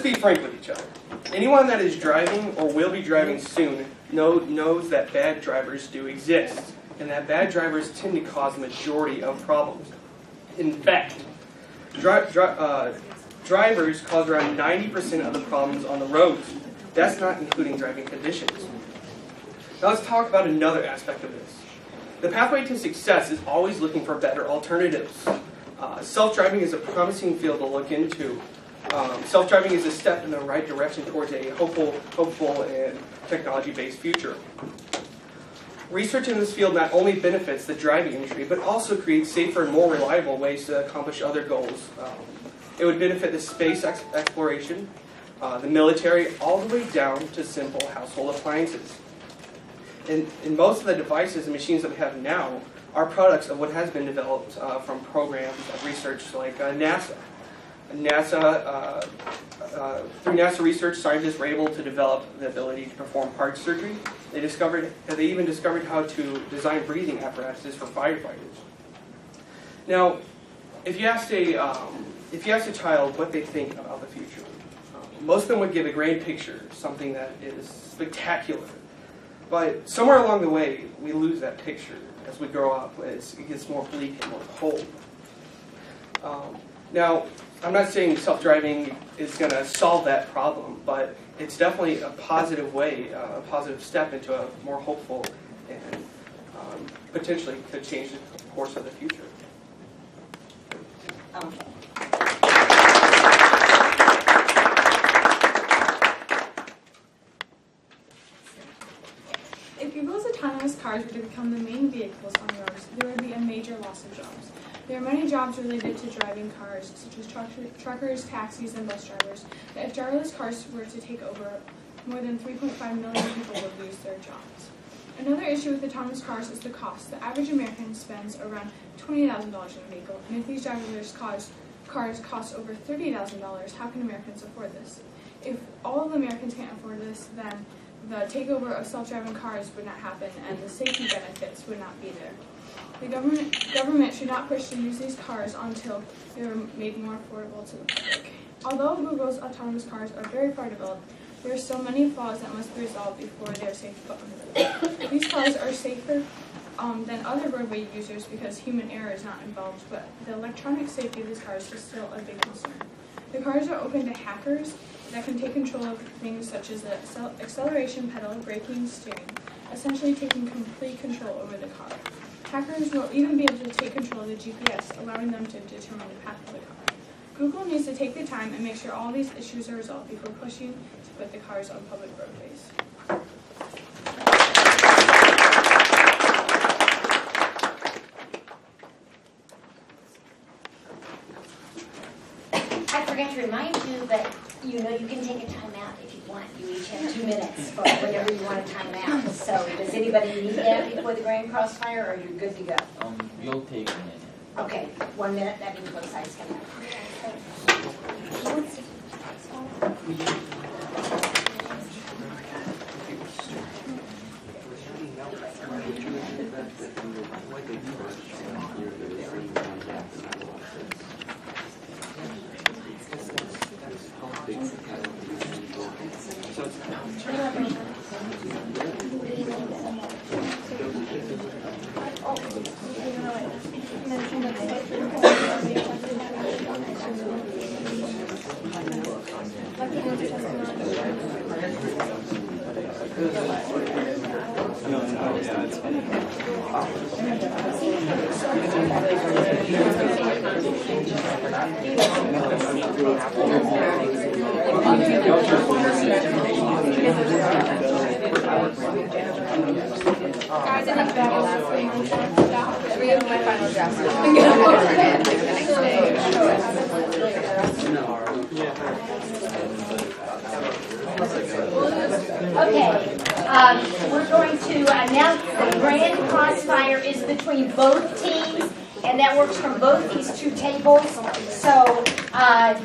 be frank with each other. Anyone that is driving or will be driving soon knows that bad drivers do exist, and that bad drivers tend to cause the majority of problems. In fact, drivers cause around 90% of the problems on the roads. That's not including driving conditions. Now let's talk about another aspect of this. The pathway to success is always looking for better alternatives. Self-driving is a promising field to look into. Self-driving is a step in the right direction towards a hopeful and technology-based future. Research in this field not only benefits the driving industry, but also creates safer and more reliable ways to accomplish other goals. It would benefit the space exploration, the military, all the way down to simple household appliances. And most of the devices and machines that we have now are products of what has been developed from programs of research like NASA. Through NASA research, scientists were able to develop the ability to perform heart surgery. They even discovered how to design breathing apparatuses for firefighters. Now, if you asked a child what they think about the future, most of them would give a grand picture, something that is spectacular. But somewhere along the way, we lose that picture as we grow up. It gets more bleak and more cold. Now, I'm not saying self-driving is going to solve that problem, but it's definitely a positive way, a positive step into a more hopeful and potentially could change the course of the future. If Google's autonomous cars were to become the main vehicles on roads, there would be a major loss of jobs. There are many jobs related to driving cars, such as truckers, taxis, and bus drivers, but if driverless cars were to take over, more than 3.5 million people would lose their jobs. Another issue with autonomous cars is the cost. The average American spends around $20,000 in a vehicle, and if these driverless cars cost over $30,000, how can Americans afford this? If all of Americans can't afford this, then the takeover of self-driving cars would not happen, and the safety benefits would not be there. The government should not push to use these cars until they are made more affordable to the public. Although Google's autonomous cars are very far developed, there are still many flaws that must be resolved before they are safe to put on the road. These cars are safer than other roadway users because human error is not involved, but the electronic safety of these cars is still a big concern. The cars are open to hackers that can take control of things such as the acceleration pedal, braking, steering, essentially taking complete control over the car. Hackers will even be able to take control of the GPS, allowing them to determine the path of the car. Google needs to take the time and make sure all these issues are resolved before pushing to put the cars on public roadways. I forgot to remind you that you can take a time out if you want. You each have 2 minutes for whatever you want to time out. So does anybody need that before the Grand Crossfire, or are you good to go? You'll take a minute. Okay, 1 minute, that means both sides come out. Guys, I think that was three of my final drafts. Okay, we're going to announce the Grand Crossfire is between both teams, and that works from both these two tables. So